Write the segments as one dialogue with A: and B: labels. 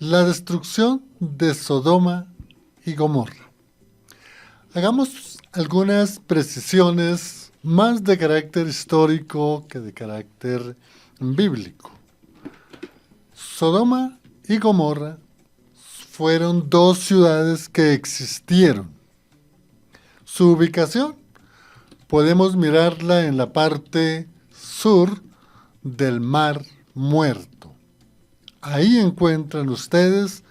A: La destrucción de Sodoma y Gomorra. Hagamos algunas precisiones más de carácter histórico que de carácter bíblico. Sodoma y Gomorra fueron dos ciudades que existieron. Su ubicación podemos mirarla en la parte sur del Mar Muerto. Ahí encuentran ustedes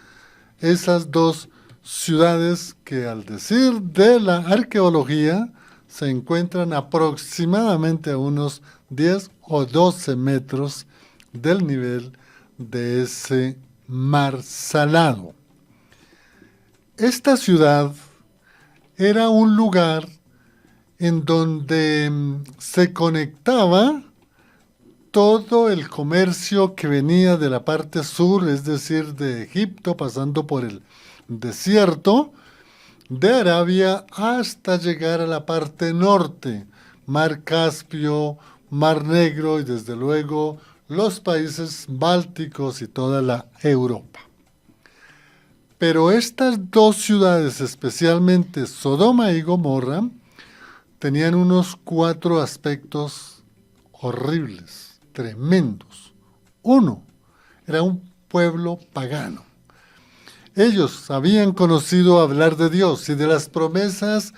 A: esas dos ciudades que, al decir de la arqueología, se encuentran aproximadamente a unos 10 o 12 metros del nivel de ese mar salado. Esta ciudad era un lugar en donde se conectaba todo el comercio que venía de la parte sur, es decir, de Egipto, pasando por el desierto de Arabia hasta llegar a la parte norte, Mar Caspio, Mar Negro y desde luego los países bálticos y toda la Europa. Pero estas dos ciudades, especialmente Sodoma y Gomorra, tenían unos 4 aspectos horribles, tremendos. Uno, era un pueblo pagano. Ellos habían conocido hablar de Dios y de las promesas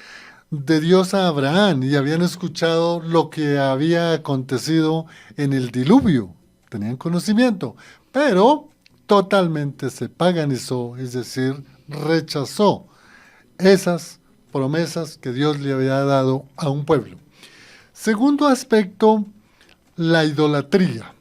A: de Dios a Abraham y habían escuchado lo que había acontecido en el diluvio. Tenían conocimiento, pero totalmente se paganizó, es decir, rechazó esas promesas que Dios le había dado a un pueblo. Segundo aspecto, la idolatría.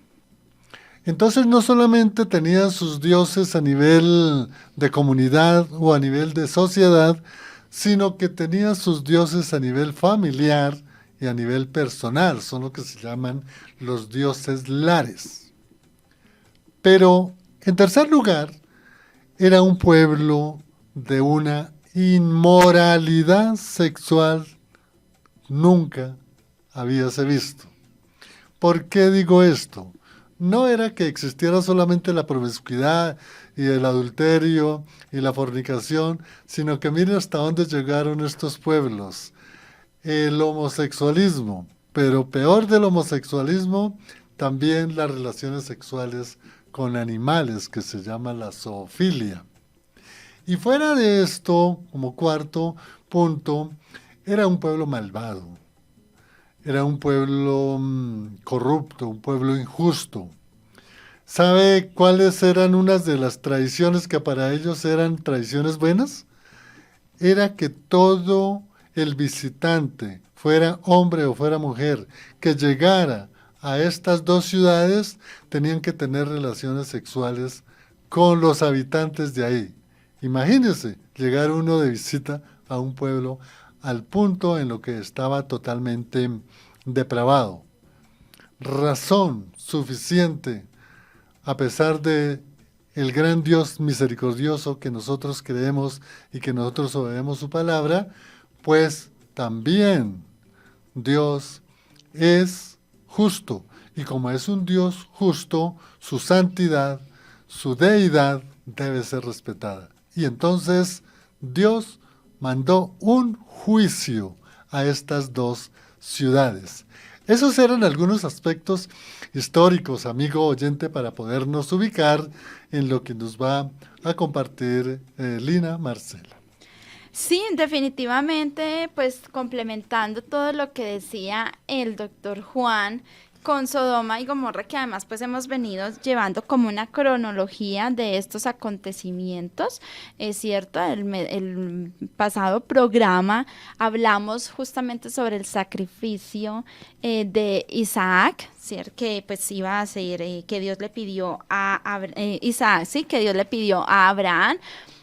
A: Entonces no solamente tenían sus dioses a nivel de comunidad o a nivel de sociedad, sino que tenían sus dioses a nivel familiar y a nivel personal. Son lo que se llaman los dioses lares. Pero, en tercer lugar, era un pueblo de una inmoralidad sexual nunca habíase visto. ¿Por qué digo esto? No era que existiera solamente la promiscuidad y el adulterio y la fornicación, sino que miren hasta dónde llegaron estos pueblos. El homosexualismo, pero peor del homosexualismo, también las relaciones sexuales con animales, que se llama la zoofilia. Y fuera de esto, como cuarto punto, era un pueblo malvado. Era un pueblo corrupto, un pueblo injusto. ¿Sabe cuáles eran unas de las tradiciones que para ellos eran tradiciones buenas? Era que todo el visitante, fuera hombre o fuera mujer, que llegara a estas dos ciudades, tenían que tener relaciones sexuales con los habitantes de ahí. Imagínense llegar uno de visita a un pueblo al punto en lo que estaba totalmente depravado. Razón suficiente, a pesar de el gran Dios misericordioso que nosotros creemos y que nosotros obedecemos su palabra, pues también Dios es justo. Y como es un Dios justo, su santidad, su deidad debe ser respetada. Y entonces Dios mandó un juicio a estas dos ciudades. Esos eran algunos aspectos históricos, amigo oyente, para podernos ubicar en lo que nos va a compartir Lina Marcela.
B: Sí, definitivamente, pues complementando todo lo que decía el doctor Juan con Sodoma y Gomorra, que además pues hemos venido llevando como una cronología de estos acontecimientos, es cierto, el pasado programa hablamos justamente sobre el sacrificio de Isaac, ¿cierto? Que pues iba a ser, que Dios le pidió a Isaac, sí, que Dios le pidió a Abraham.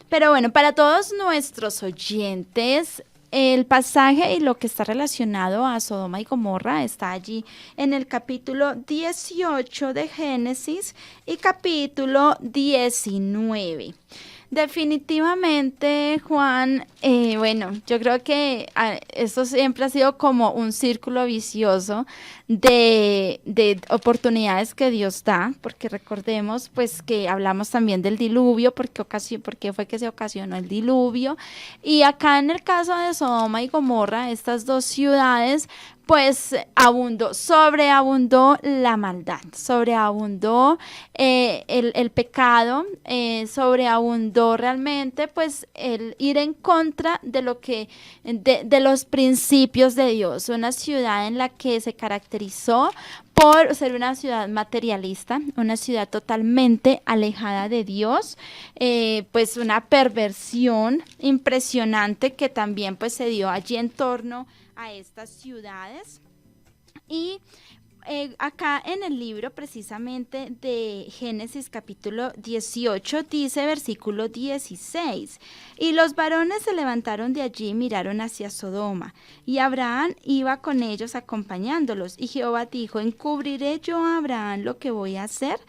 B: Pero bueno, para todos nuestros oyentes, el pasaje y lo que está relacionado a Sodoma y Gomorra está allí en el capítulo 18 de Génesis y capítulo 19. Definitivamente, Juan, bueno, yo creo que esto siempre ha sido como un círculo vicioso de oportunidades que Dios da, porque recordemos pues que hablamos también del diluvio, porque fue que se ocasionó el diluvio, y acá en el caso de Sodoma y Gomorra, estas dos ciudades, pues sobreabundó la maldad, sobreabundó el pecado, sobreabundó realmente pues el ir en contra de de los principios de Dios, una ciudad en la que se caracterizó por ser una ciudad materialista, una ciudad totalmente alejada de Dios, pues una perversión impresionante que también pues se dio allí en torno a estas ciudades. Y acá en el libro precisamente de Génesis capítulo 18 dice versículo 16, y los varones se levantaron de allí y miraron hacia Sodoma, y Abraham iba con ellos acompañándolos, y Jehová dijo, ¿encubriré yo a Abraham lo que voy a hacer?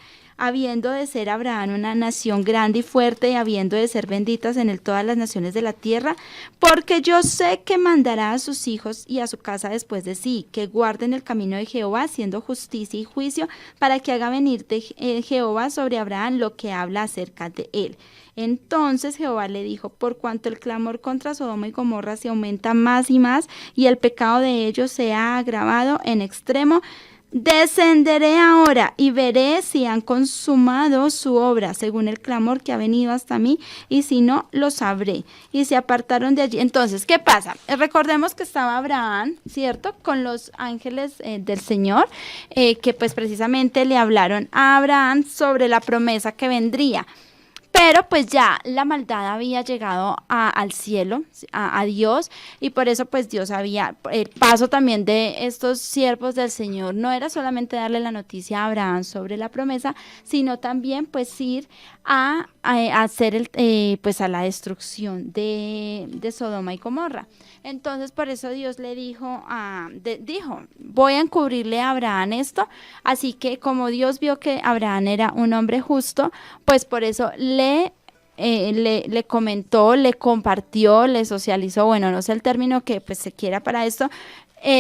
B: Habiendo de ser Abraham una nación grande y fuerte, y habiendo de ser benditas en él todas las naciones de la tierra, porque yo sé que mandará a sus hijos y a su casa después de sí, que guarden el camino de Jehová, haciendo justicia y juicio, para que haga venir de Jehová sobre Abraham lo que habla acerca de él. Entonces Jehová le dijo, por cuanto el clamor contra Sodoma y Gomorra se aumenta más y más, y el pecado de ellos se ha agravado en extremo, descenderé ahora y veré si han consumado su obra según el clamor que ha venido hasta mí, y si no, lo sabré. Y se apartaron de allí. Entonces, ¿qué pasa? Recordemos que estaba Abraham, ¿cierto? Con los ángeles del Señor, que pues precisamente le hablaron a Abraham sobre la promesa que vendría. Pero pues ya la maldad había llegado al cielo, a Dios, y por eso pues Dios había, el paso también de estos siervos del Señor no era solamente darle la noticia a Abraham sobre la promesa, sino también pues ir a hacer pues a la destrucción de Sodoma y Gomorra. Entonces por eso Dios le dijo, voy a encubrirle a Abraham esto, así que como Dios vio que Abraham era un hombre justo, pues por eso le comentó, le compartió, le socializó, bueno, no sé el término que pues se quiera para esto,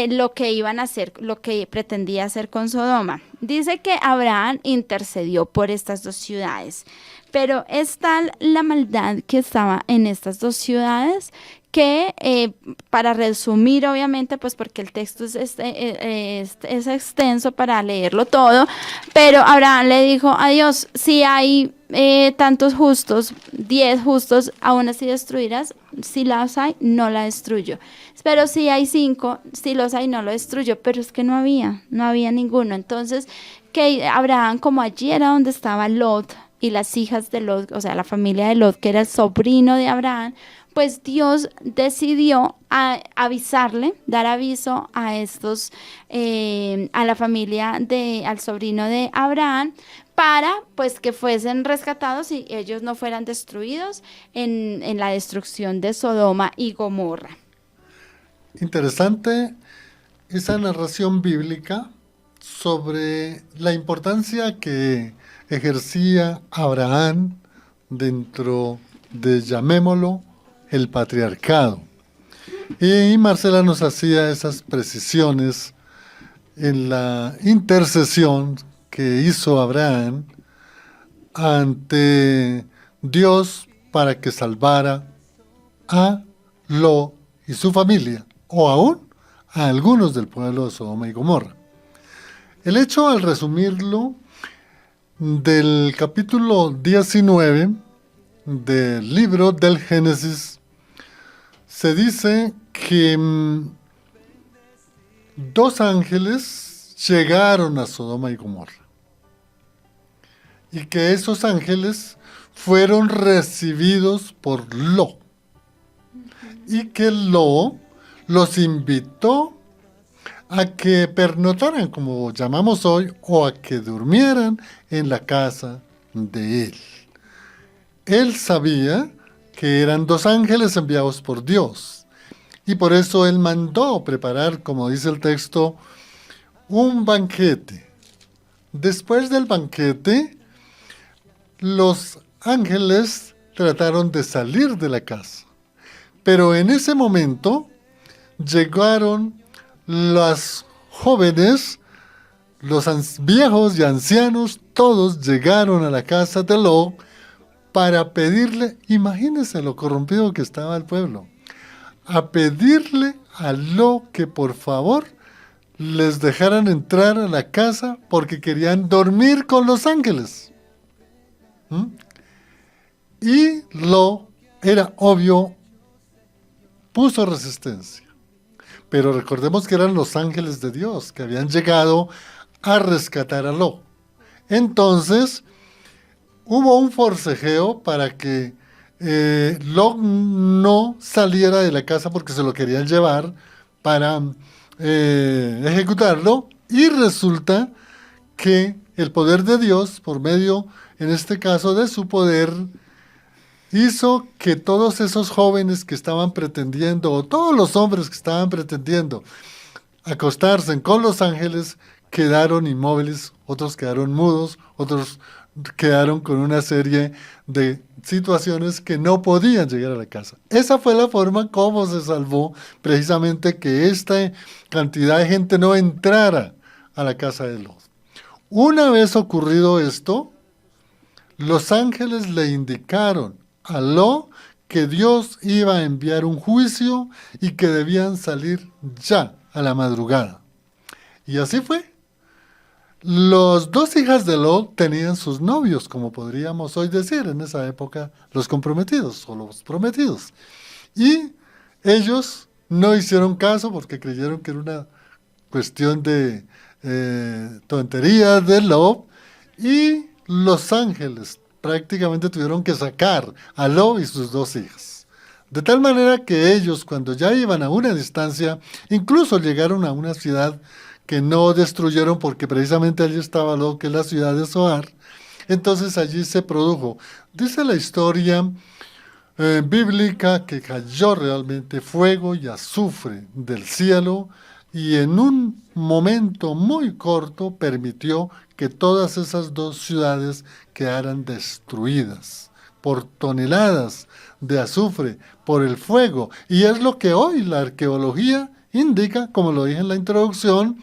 B: lo que iban a hacer, lo que pretendía hacer con Sodoma. Dice que Abraham intercedió por estas dos ciudades, pero es tal la maldad que estaba en estas dos ciudades que, para resumir, obviamente, pues porque el texto es extenso para leerlo todo, pero Abraham le dijo a Dios, si hay tantos justos, 10 justos, aún así destruirás, si las hay, no la destruyo. Pero si hay 5, si los hay, no lo destruyo, pero es que no había ninguno. Entonces, que Abraham, como allí era donde estaba Lot y las hijas de Lot, o sea, la familia de Lot, que era el sobrino de Abraham, pues Dios decidió avisarle, dar aviso a estos, a la familia al sobrino de Abraham, para pues que fuesen rescatados y ellos no fueran destruidos en la destrucción de Sodoma y Gomorra.
A: Interesante esa narración bíblica sobre la importancia que ejercía Abraham dentro de, llamémoslo, el patriarcado. Y Marcela nos hacía esas precisiones en la intercesión que hizo Abraham ante Dios para que salvara a Lot y su familia, o aún a algunos del pueblo de Sodoma y Gomorra. El hecho, al resumirlo, del capítulo 19 del libro del Génesis, se dice que 2 ángeles llegaron a Sodoma y Gomorra, y que esos ángeles fueron recibidos por Lot, y que Lot los invitó a que pernotaran, como llamamos hoy, o a que durmieran en la casa de él. Él sabía que eran 2 ángeles enviados por Dios, y por eso él mandó preparar, como dice el texto, un banquete. Después del banquete, los ángeles trataron de salir de la casa. Pero en ese momento llegaron las jóvenes, los viejos y ancianos, todos llegaron a la casa de Lot para pedirle, imagínense lo corrompido que estaba el pueblo, a pedirle a Lot que por favor les dejaran entrar a la casa porque querían dormir con los ángeles. ¿Mm? Y Lot, era obvio, puso resistencia. Pero recordemos que eran los ángeles de Dios que habían llegado a rescatar a Lot. Entonces, hubo un forcejeo para que Lot no saliera de la casa porque se lo querían llevar para ejecutarlo, y resulta que el poder de Dios, por medio, en este caso, de su poder, hizo que todos esos jóvenes que estaban pretendiendo, o todos los hombres que estaban pretendiendo acostarse con los ángeles, quedaron inmóviles, otros quedaron mudos, otros quedaron con una serie de situaciones que no podían llegar a la casa. Esa fue la forma como se salvó precisamente que esta cantidad de gente no entrara a la casa de Lot. Una vez ocurrido esto, los ángeles le indicaron a Lot que Dios iba a enviar un juicio y que debían salir ya a la madrugada. Y así fue. Los dos hijas de Lot tenían sus novios, como podríamos hoy decir en esa época, los comprometidos o los prometidos. Y ellos no hicieron caso porque creyeron que era una cuestión de tontería de Lot, y los ángeles prácticamente tuvieron que sacar a Lot y sus dos hijas. De tal manera que ellos, cuando ya iban a una distancia, incluso llegaron a una ciudad que no destruyeron porque precisamente allí estaba Lot, que es la ciudad de Zoar. Entonces allí se produjo, dice la historia bíblica, que cayó realmente fuego y azufre del cielo, y en un momento muy corto permitió que todas esas dos ciudades quedaran destruidas por toneladas de azufre, por el fuego. Y es lo que hoy la arqueología indica, como lo dije en la introducción,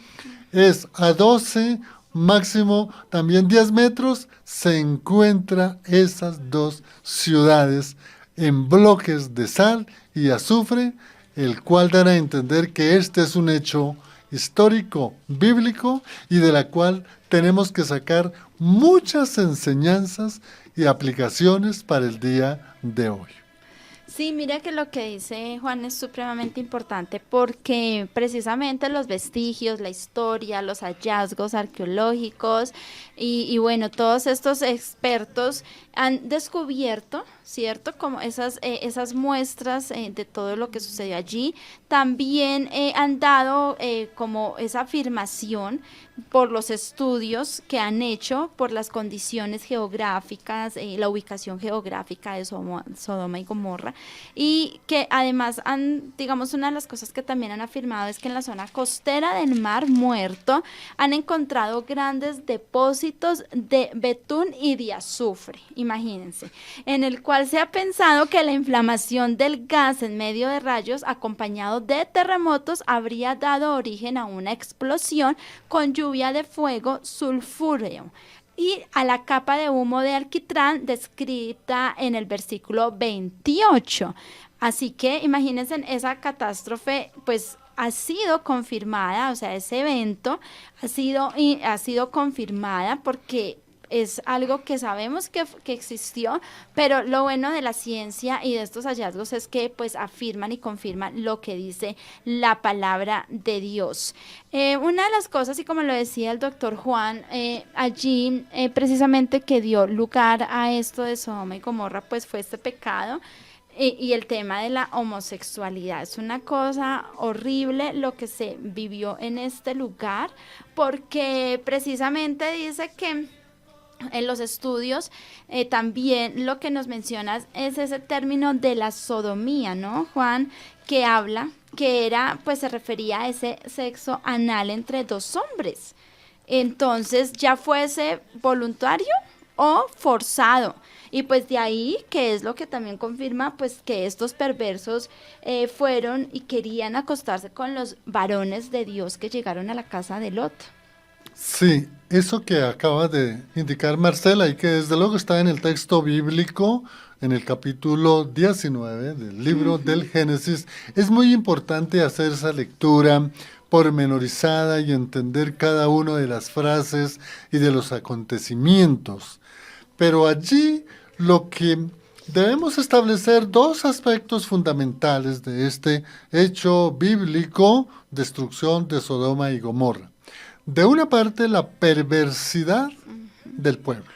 A: es a 12, máximo también 10 metros, se encuentran esas dos ciudades en bloques de sal y azufre, el cual dará a entender que este es un hecho histórico, bíblico, y de la cual tenemos que sacar muchas enseñanzas y aplicaciones para el día de hoy.
B: Sí, mira que lo que dice Juan es supremamente importante porque precisamente los vestigios, la historia, los hallazgos arqueológicos y bueno, todos estos expertos han descubierto, ¿cierto? Como esas muestras de todo lo que sucedió allí. También han dado como esa afirmación por los estudios que han hecho, por las condiciones geográficas, la ubicación geográfica de Sodoma y Gomorra, y que además digamos, una de las cosas que también han afirmado es que en la zona costera del Mar Muerto han encontrado grandes depósitos de betún y de azufre, imagínense, en el cual se ha pensado que la inflamación del gas en medio de rayos acompañado de terremotos habría dado origen a una explosión con lluvia de fuego sulfúreo y a la capa de humo de alquitrán descrita en el versículo 28. Así que imagínense, esa catástrofe pues ha sido confirmada, o sea, ese evento ha sido confirmada porque es algo que sabemos que existió, pero lo bueno de la ciencia y de estos hallazgos es que pues afirman y confirman lo que dice la palabra de Dios. Una de las cosas, y como lo decía el doctor Juan, allí precisamente que dio lugar a esto de Sodoma y Gomorra, pues fue este pecado. Y el tema de la homosexualidad es una cosa horrible lo que se vivió en este lugar, porque precisamente dice que en los estudios también lo que nos mencionas es ese término de la sodomía, ¿no, Juan? Que habla, que era, pues se refería a ese sexo anal entre dos hombres. Entonces, ¿ya fuese voluntario o forzado. Y pues de ahí, que es lo que también confirma, pues que estos perversos fueron y querían acostarse con los varones de Dios que llegaron a la casa de Lot.
A: Sí, eso que acaba de indicar Marcela y que desde luego está en el texto bíblico, en el capítulo 19 del libro del Génesis, es muy importante hacer esa lectura pormenorizada y entender cada una de las frases y de los acontecimientos. Pero allí lo que debemos establecer dos aspectos fundamentales de este hecho bíblico, destrucción de Sodoma y Gomorra. De una parte, la perversidad del pueblo,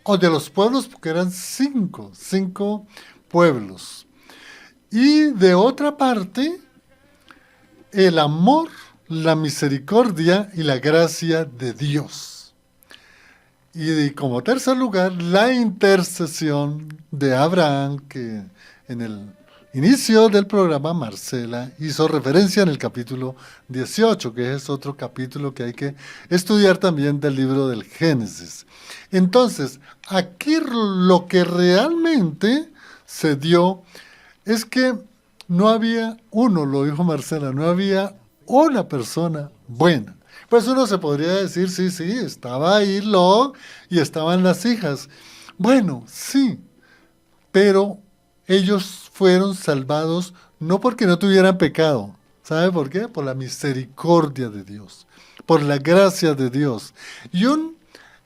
A: o de los pueblos, porque eran cinco pueblos. Y de otra parte, el amor, la misericordia y la gracia de Dios. Y como tercer lugar, la intercesión de Abraham, que en el inicio del programa Marcela hizo referencia en el capítulo 18, que es otro capítulo que hay que estudiar también del libro del Génesis. Entonces, aquí lo que realmente se dio es que no había uno, lo dijo Marcela, no había una persona buena. Pues uno se podría decir, sí, estaba ahí Lot y estaban las hijas. Bueno, sí, pero ellos fueron salvados no porque no tuvieran pecado. ¿Sabe por qué? Por la misericordia de Dios, por la gracia de Dios. Y un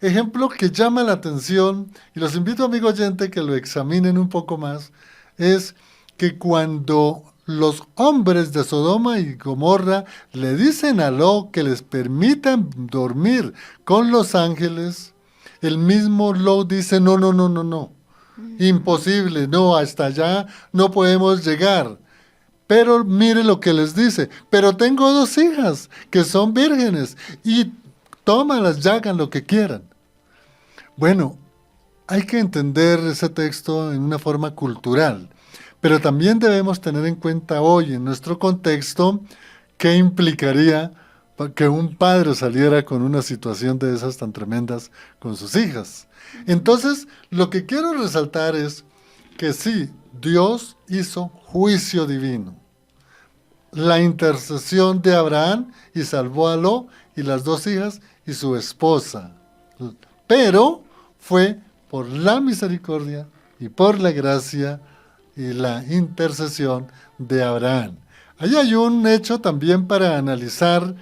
A: ejemplo que llama la atención, y los invito, amigo oyente, que lo examinen un poco más, es que cuando los hombres de Sodoma y Gomorra le dicen a Lot que les permitan dormir con los ángeles, el mismo Lot dice, no. Imposible, no, hasta allá no podemos llegar. Pero mire lo que les dice, pero tengo 2 hijas que son vírgenes y tómalas, ya hagan lo que quieran. Bueno, hay que entender ese texto en una forma cultural, pero también debemos tener en cuenta hoy en nuestro contexto qué implicaría que un padre saliera con una situación de esas tan tremendas con sus hijas. Entonces, lo que quiero resaltar es que sí, Dios hizo juicio divino. La intercesión de Abraham y salvó a Lot y las 2 hijas y su esposa. Pero fue por la misericordia y por la gracia y la intercesión de Abraham. Ahí hay un hecho también para analizar,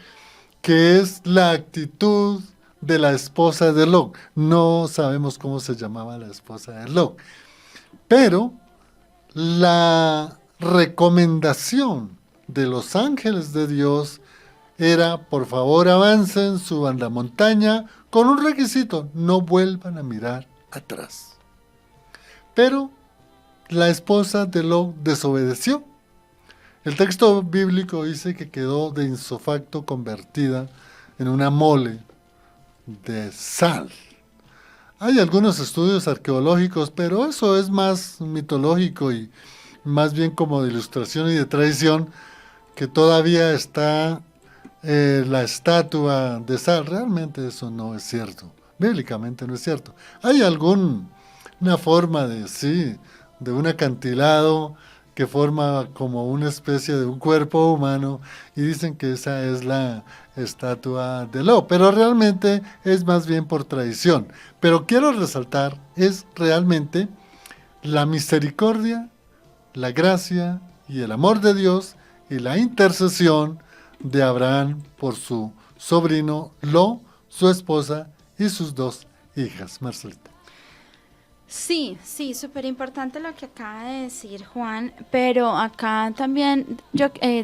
A: que es la actitud de la esposa de Lot. No sabemos cómo se llamaba la esposa de Lot, pero la recomendación de los ángeles de Dios era, por favor avancen, suban la montaña, con un requisito, no vuelvan a mirar atrás. Pero la esposa de Lot desobedeció. El texto bíblico dice que quedó de insofacto convertida en una mole de sal. Hay algunos estudios arqueológicos, pero eso es más mitológico y más bien como de ilustración y de tradición, que todavía está la estatua de sal. Realmente eso no es cierto, bíblicamente no es cierto. Hay alguna forma de un acantilado que forma como una especie de un cuerpo humano, y dicen que esa es la estatua de Lot, pero realmente es más bien por tradición. Pero quiero resaltar, es realmente la misericordia, la gracia y el amor de Dios y la intercesión de Abraham por su sobrino Lot, su esposa y sus 2 hijas. Marcelita.
B: Sí, súper importante lo que acaba de decir Juan, pero acá también,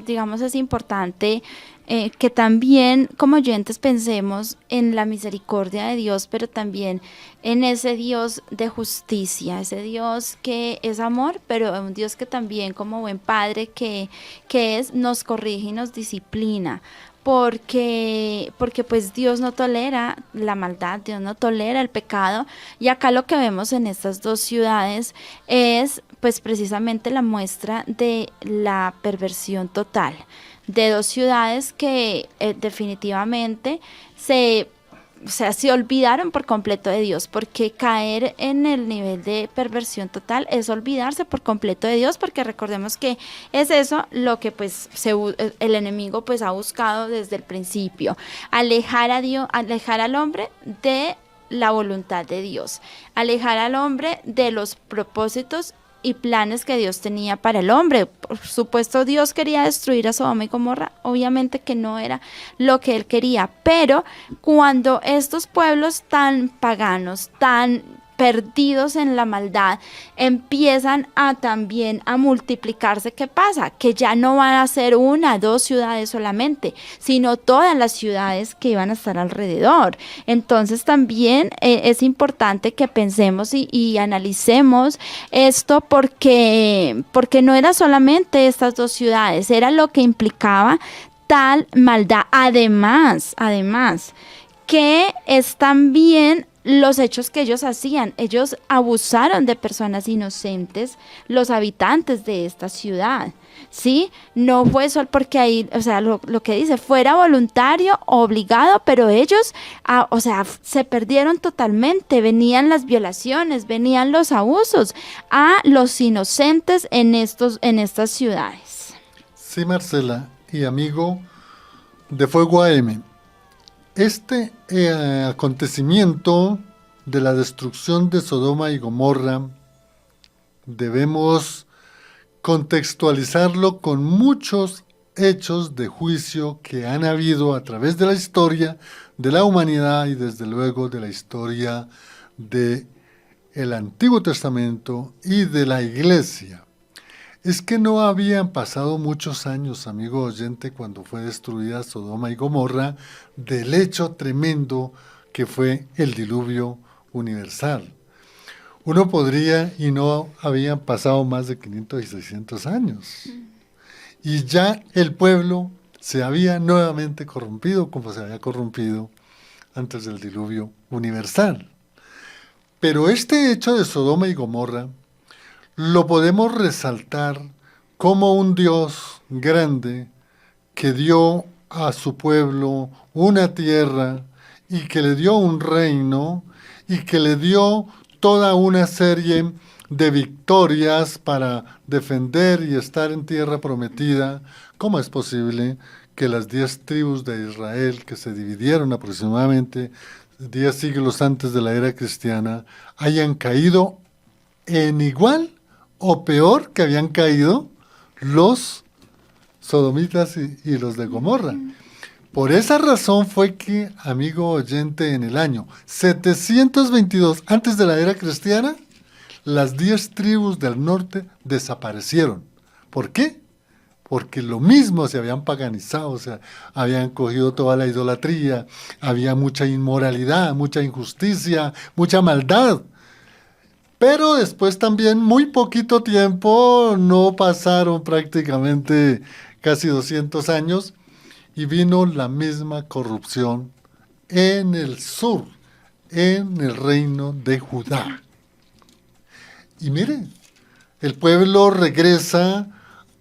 B: digamos, es importante que también como oyentes pensemos en la misericordia de Dios, pero también en ese Dios de justicia, ese Dios que es amor, pero un Dios que también como buen padre que es, nos corrige y nos disciplina. Porque pues Dios no tolera la maldad, Dios no tolera el pecado, y acá lo que vemos en estas 2 ciudades es pues precisamente la muestra de la perversión total, de 2 ciudades que definitivamente se o sea, se olvidaron por completo de Dios, porque caer en el nivel de perversión total es olvidarse por completo de Dios, porque recordemos que es eso lo que pues el enemigo pues ha buscado desde el principio, alejar a Dios, alejar al hombre de la voluntad de Dios, alejar al hombre de los propósitos y planes que Dios tenía para el hombre. Por supuesto, Dios quería destruir a Sodoma y Gomorra, obviamente que no era lo que él quería, pero cuando estos pueblos tan paganos, tan perdidos en la maldad, empiezan a también a multiplicarse, ¿qué pasa? Que ya no van a ser 1, 2 ciudades solamente, sino todas las ciudades que iban a estar alrededor. Entonces también es importante que pensemos y analicemos esto, porque no era solamente estas 2 ciudades, era lo que implicaba tal maldad. Además, que es también los hechos que ellos hacían. Ellos abusaron de personas inocentes, los habitantes de esta ciudad, ¿sí? No fue solo porque ahí, o sea, lo que dice, fuera voluntario o obligado, pero ellos, o sea, se perdieron totalmente. Venían las violaciones, venían los abusos a los inocentes en estas ciudades.
A: Sí, Marcela y amigo de Fuego AM. Este acontecimiento de la destrucción de Sodoma y Gomorra debemos contextualizarlo con muchos hechos de juicio que han habido a través de la historia de la humanidad y desde luego de la historia del Antiguo Testamento y de la Iglesia. Es que no habían pasado muchos años, amigo oyente, cuando fue destruida Sodoma y Gomorra, del hecho tremendo que fue el diluvio universal. Uno podría, y no habían pasado más de 500 y 600 años. Y ya el pueblo se había nuevamente corrompido, como se había corrompido antes del diluvio universal. Pero este hecho de Sodoma y Gomorra lo podemos resaltar como un Dios grande que dio a su pueblo una tierra y que le dio un reino y que le dio toda una serie de victorias para defender y estar en tierra prometida. ¿Cómo es posible que las 10 tribus de Israel, que se dividieron aproximadamente 10 siglos antes de la era cristiana, hayan caído en igual o peor que habían caído los sodomitas y los de Gomorra? Por esa razón fue que, amigo oyente, en el año 722 antes de la era cristiana, las 10 tribus del norte desaparecieron. ¿Por qué? Porque lo mismo se habían paganizado, o sea, habían cogido toda la idolatría, había mucha inmoralidad, mucha injusticia, mucha maldad. Pero después también, muy poquito tiempo, no pasaron prácticamente casi 200 años, y vino la misma corrupción en el sur, en el reino de Judá. Y mire, el pueblo regresa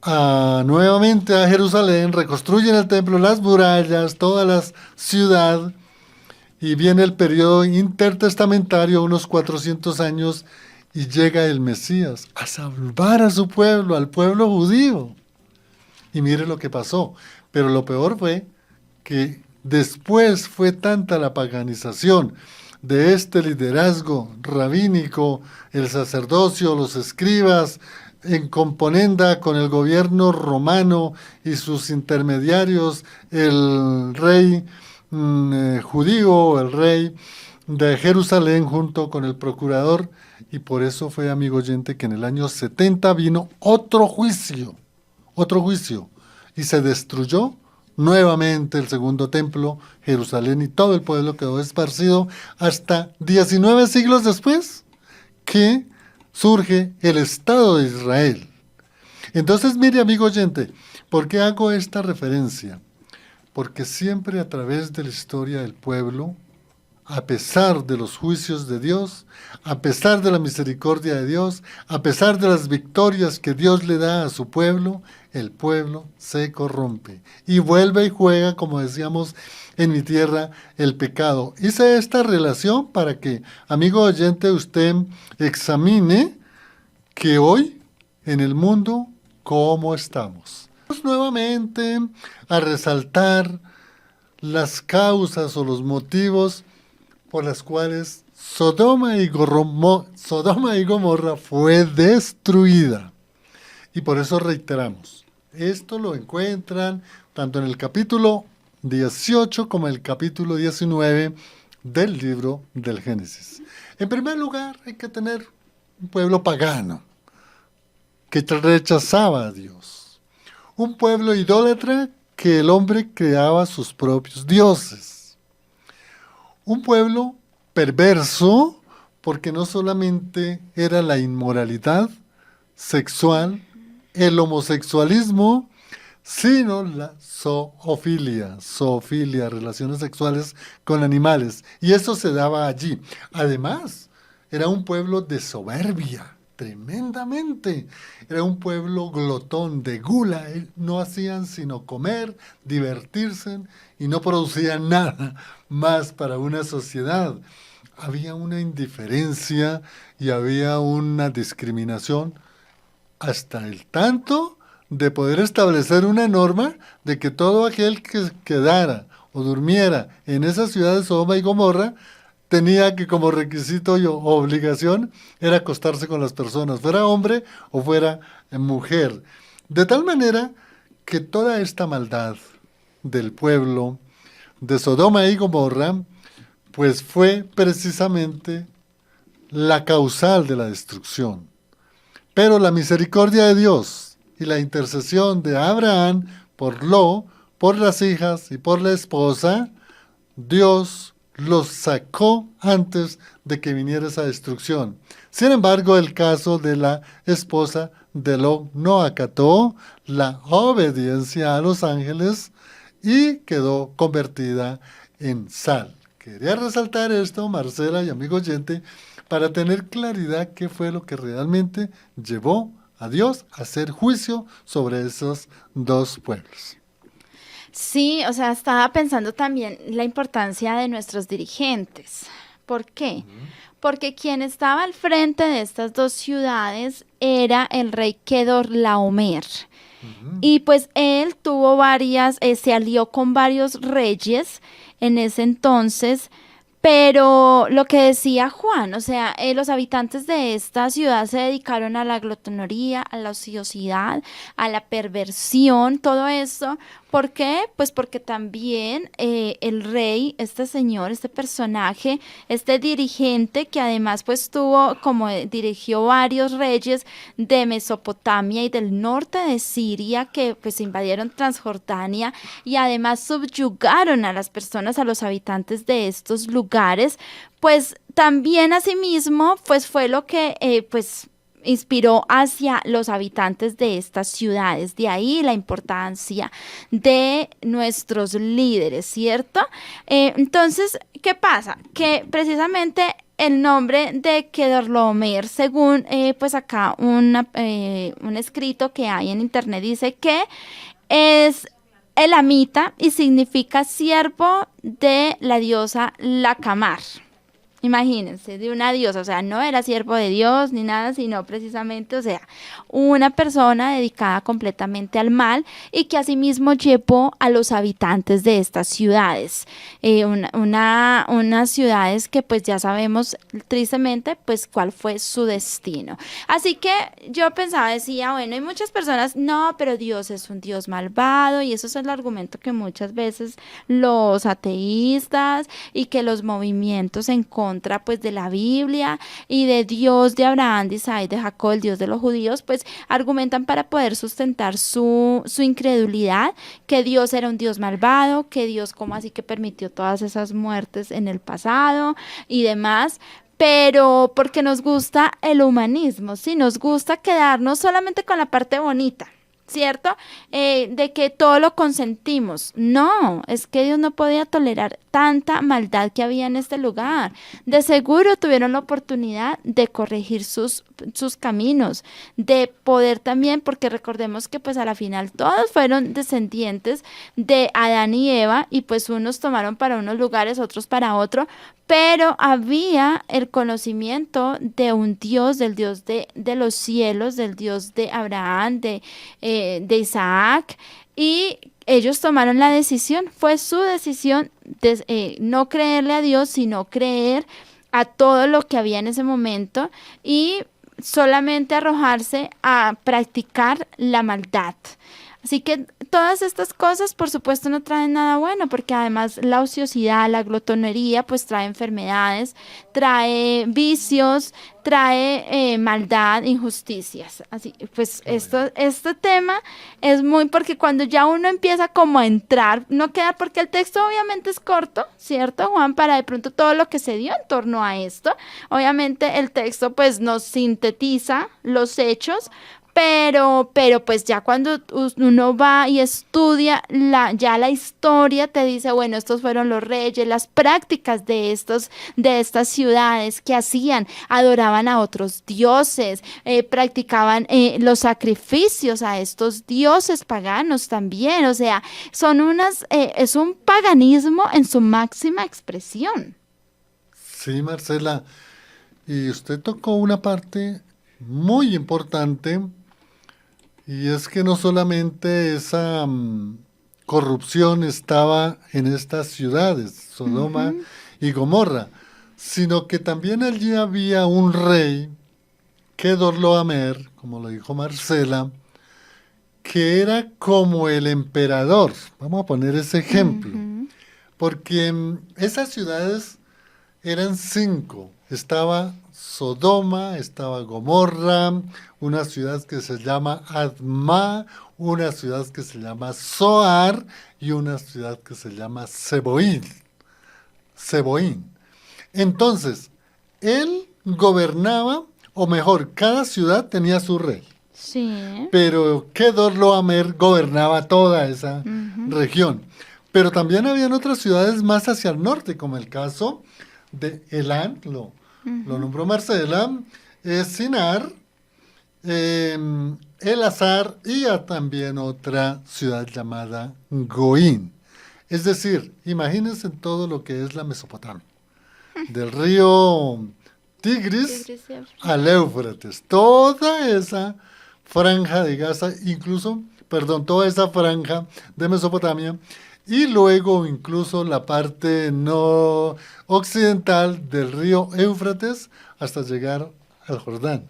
A: nuevamente a Jerusalén, reconstruyen el templo, las murallas, toda la ciudad, y viene el periodo intertestamentario, unos 400 años, y llega el Mesías a salvar a su pueblo, al pueblo judío. Y mire lo que pasó. Pero lo peor fue que después fue tanta la paganización de este liderazgo rabínico, el sacerdocio, los escribas, en componenda con el gobierno romano y sus intermediarios, el rey judío, el rey de Jerusalén, junto con el procurador, y por eso fue, amigo oyente, que en el año 70 vino otro juicio, y se destruyó nuevamente el segundo templo, Jerusalén, y todo el pueblo quedó esparcido hasta 19 siglos después que surge el Estado de Israel. Entonces, mire, amigo oyente, ¿por qué hago esta referencia? Porque siempre a través de la historia del pueblo, a pesar de los juicios de Dios, a pesar de la misericordia de Dios, a pesar de las victorias que Dios le da a su pueblo, el pueblo se corrompe y vuelve y juega, como decíamos en mi tierra, el pecado. Hice esta relación para que, amigo oyente, usted examine que hoy en el mundo, ¿cómo estamos? Vamos nuevamente a resaltar las causas o los motivos por las cuales Sodoma y Gomorra fue destruida. Y por eso reiteramos, esto lo encuentran tanto en el capítulo 18 como en el capítulo 19 del libro del Génesis. En primer lugar, hay que tener un pueblo pagano que rechazaba a Dios. Un pueblo idólatra que el hombre creaba sus propios dioses. Un pueblo perverso porque no solamente era la inmoralidad sexual, el homosexualismo, sino la zoofilia, relaciones sexuales con animales. Y eso se daba allí. Además, era un pueblo de soberbia, tremendamente. Era un pueblo glotón, de gula. No hacían sino comer, divertirse y no producían nada más para una sociedad. Había una indiferencia y había una discriminación hasta el tanto de poder establecer una norma de que todo aquel que quedara o durmiera en esas ciudades Sodoma y Gomorra tenía que, como requisito o obligación, era acostarse con las personas, fuera hombre o fuera mujer. De tal manera que toda esta maldad del pueblo de Sodoma y Gomorra, pues fue precisamente la causal de la destrucción. Pero la misericordia de Dios y la intercesión de Abraham por Lot, por las hijas y por la esposa, Dios los sacó antes de que viniera esa destrucción. Sin embargo, el caso de la esposa de Lot no acató la obediencia a los ángeles y quedó convertida en sal. Quería resaltar esto, Marcela y amigo oyente, para tener claridad qué fue lo que realmente llevó a Dios a hacer juicio sobre esos dos pueblos.
B: Sí, o sea, estaba pensando también la importancia de nuestros dirigentes. ¿Por qué? Porque quien estaba al frente de estas dos ciudades era el rey Kedorlaomer. Y pues él tuvo se alió con varios reyes en ese entonces, pero lo que decía Juan, o sea, los habitantes de esta ciudad se dedicaron a la glotonería, a la ociosidad, a la perversión, todo eso. ¿Por qué? Pues porque también el rey, este señor, este personaje, este dirigente que además pues dirigió varios reyes de Mesopotamia y del norte de Siria que pues invadieron Transjordania y además subyugaron a las personas, a los habitantes de estos lugares, pues también asimismo pues fue lo que pues inspiró hacia los habitantes de estas ciudades. De ahí la importancia de nuestros líderes, ¿cierto? Entonces, ¿qué pasa? Que precisamente el nombre de Kedorlaomer, según pues acá un escrito que hay en internet, dice que es elamita y significa siervo de la diosa Lakamar. Imagínense, de una diosa, o sea, no era siervo de Dios ni nada, sino precisamente, o sea, una persona dedicada completamente al mal y que asimismo llevó a los habitantes de estas ciudades, unas ciudades que pues ya sabemos tristemente pues cuál fue su destino. Así que yo decía, bueno, hay muchas personas, no, pero Dios es un Dios malvado y eso es el argumento que muchas veces los ateístas y que los movimientos en contra pues de la Biblia y de Dios de Abraham, de Isaac, de Jacob, el Dios de los judíos, pues argumentan para poder sustentar su incredulidad, que Dios era un Dios malvado, que Dios como así que permitió todas esas muertes en el pasado y demás. Pero porque nos gusta el humanismo, sí, nos gusta quedarnos solamente con la parte bonita, ¿cierto? De que todo lo consentimos. No, es que Dios no podía tolerar tanta maldad que había en este lugar. De seguro tuvieron la oportunidad de corregir sus caminos, de poder también, porque recordemos que pues a la final todos fueron descendientes de Adán y Eva, y pues unos tomaron para unos lugares, otros para otro, pero había el conocimiento de un Dios, del Dios de los cielos, del Dios de Abraham, de Isaac, y ellos tomaron la decisión, fue su decisión de no creerle a Dios, sino creer a todo lo que había en ese momento y solamente arrojarse a practicar la maldad. Así que todas estas cosas, por supuesto, no traen nada bueno, porque además la ociosidad, la glotonería, pues trae enfermedades, trae vicios, trae maldad, injusticias. Así, pues este tema es muy, porque cuando ya uno empieza como a entrar, no queda, porque el texto obviamente es corto, ¿cierto, Juan? Para de pronto todo lo que se dio en torno a esto. Obviamente el texto pues nos sintetiza los hechos, pero pues ya cuando uno va y estudia ya la historia, te dice, bueno, estos fueron los reyes, las prácticas de estas ciudades que hacían, adoraban a otros dioses, practicaban los sacrificios a estos dioses paganos también, o sea, es un paganismo en su máxima expresión.
A: Sí, Marcela, y usted tocó una parte muy importante. Y es que no solamente esa corrupción estaba en estas ciudades, Sodoma y Gomorra, sino que también allí había un rey, Kedorlaomer, como lo dijo Marcela, que era como el emperador. Vamos a poner ese ejemplo, porque esas ciudades eran 5. Estaba Sodoma, estaba Gomorra, una ciudad que se llama Adma, una ciudad que se llama Zoar y una ciudad que se llama Seboín. Entonces, él gobernaba, o mejor, cada ciudad tenía su rey.
B: Sí.
A: Pero Kedorlaomer gobernaba toda esa región. Pero también habían otras ciudades más hacia el norte, como el caso de Elán, lo nombró Marcela, Sinar, Elazar y también otra ciudad llamada Goín. Es decir, imagínense todo lo que es la Mesopotamia, del río Tigris al Éufrates, toda esa franja de Gaza, toda esa franja de Mesopotamia, y luego incluso la parte no occidental del río Éufrates hasta llegar al Jordán.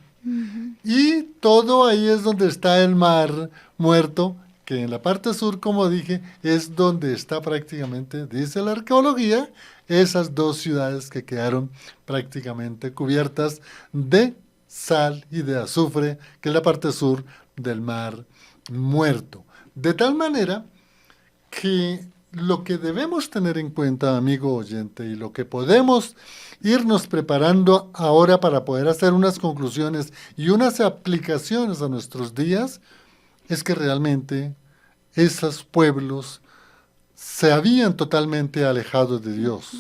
A: Y todo ahí es donde está el Mar Muerto, que en la parte sur, como dije, es donde está prácticamente, dice la arqueología, esas 2 ciudades que quedaron prácticamente cubiertas de sal y de azufre, que es la parte sur del Mar Muerto. De tal manera que lo que debemos tener en cuenta, amigo oyente, y lo que podemos irnos preparando ahora para poder hacer unas conclusiones y unas aplicaciones a nuestros días, es que realmente esos pueblos se habían totalmente alejado de Dios.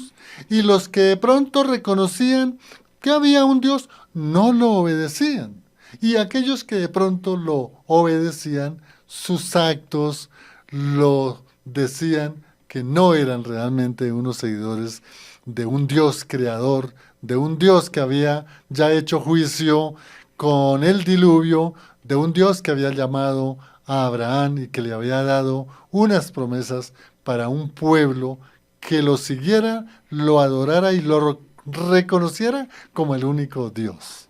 A: Y los que de pronto reconocían que había un Dios, no lo obedecían. Y aquellos que de pronto lo obedecían, sus actos lo decían que no eran realmente unos seguidores de un Dios creador, de un Dios que había ya hecho juicio con el diluvio, de un Dios que había llamado a Abraham y que le había dado unas promesas para un pueblo que lo siguiera, lo adorara y lo reconociera como el único Dios.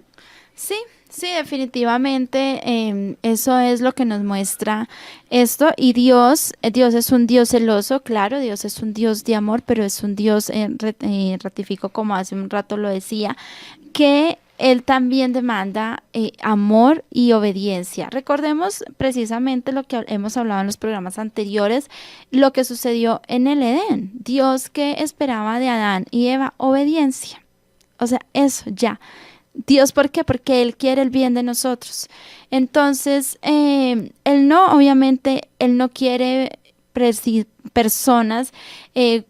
B: Sí, definitivamente eso es lo que nos muestra esto. Y Dios es un Dios celoso, claro, Dios es un Dios de amor, pero es un Dios, ratifico como hace un rato lo decía, que Él también demanda amor y obediencia. Recordemos precisamente lo que hemos hablado en los programas anteriores, lo que sucedió en el Edén. Dios que esperaba de Adán y Eva obediencia. O sea, eso ya. Dios, ¿por qué? Porque Él quiere el bien de nosotros. Entonces, Él no, obviamente, Él no quiere personas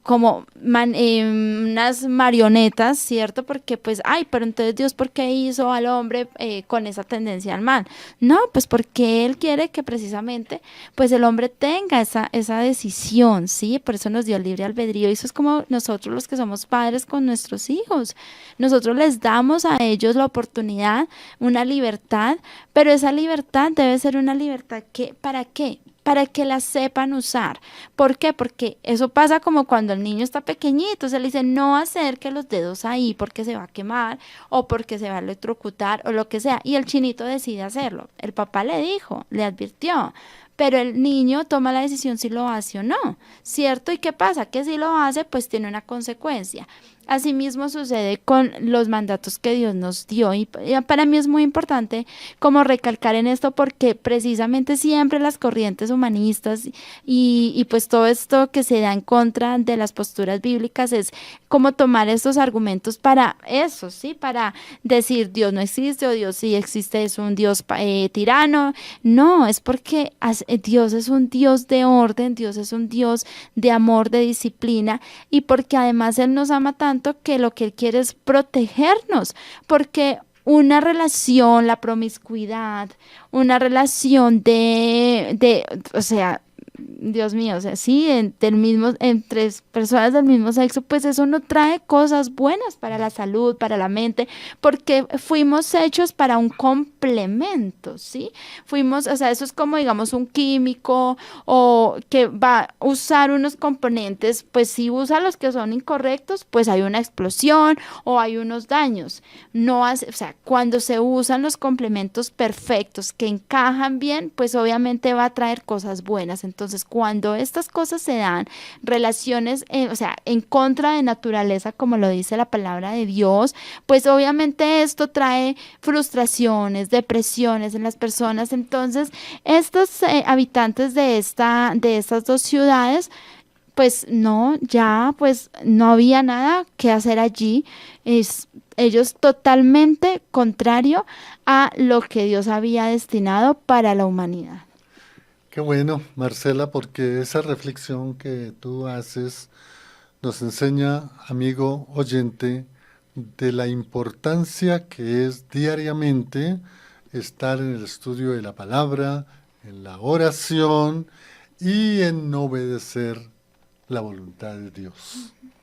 B: como unas marionetas, ¿cierto? Porque pues, ay, pero entonces Dios, ¿por qué hizo al hombre con esa tendencia al mal? No, pues porque Él quiere que precisamente pues el hombre tenga esa decisión, ¿sí? Por eso nos dio libre albedrío. Y eso es como nosotros los que somos padres con nuestros hijos. Nosotros les damos a ellos la oportunidad, una libertad, pero esa libertad debe ser una libertad que, ¿para qué? Para que la sepan usar. ¿Por qué? Porque eso pasa como cuando el niño está pequeñito, se le dice no acerque los dedos ahí porque se va a quemar o porque se va a electrocutar o lo que sea. Y el chinito decide hacerlo. El papá le dijo, le advirtió, pero el niño toma la decisión si lo hace o no, ¿cierto? ¿Y qué pasa? Que si lo hace, pues tiene una consecuencia. Asimismo sucede con los mandatos que Dios nos dio y para mí es muy importante como recalcar en esto porque precisamente siempre las corrientes humanistas y pues todo esto que se da en contra de las posturas bíblicas es como tomar estos argumentos para eso, ¿sí? Para decir Dios no existe o Dios sí existe, es un Dios tirano. No, es porque Dios es un Dios de orden, Dios es un Dios de amor, de disciplina y porque además Él nos ama tanto que lo que Él quiere es protegernos, porque una relación, la promiscuidad, una relación o sea, Dios mío, o sea, sí, entre personas del mismo sexo, pues eso no trae cosas buenas para la salud, para la mente, porque fuimos hechos para un complemento, ¿sí? Fuimos, o sea, eso es como, digamos, un químico o que va a usar unos componentes, pues si usa los que son incorrectos, pues hay una explosión o hay unos daños. No hace, o sea, cuando se usan los complementos perfectos que encajan bien, pues obviamente va a traer cosas buenas. Entonces, cuando estas cosas se dan, relaciones, o sea, en contra de naturaleza, como lo dice la palabra de Dios, pues obviamente esto trae frustraciones, depresiones en las personas. Entonces, estos habitantes de estas dos ciudades, pues no, ya pues no había nada que hacer allí. Ellos totalmente contrario a lo que Dios había destinado para la humanidad.
A: Qué bueno, Marcela, porque esa reflexión que tú haces nos enseña, amigo oyente, de la importancia que es diariamente estar en el estudio de la palabra, en la oración y en obedecer la voluntad de Dios.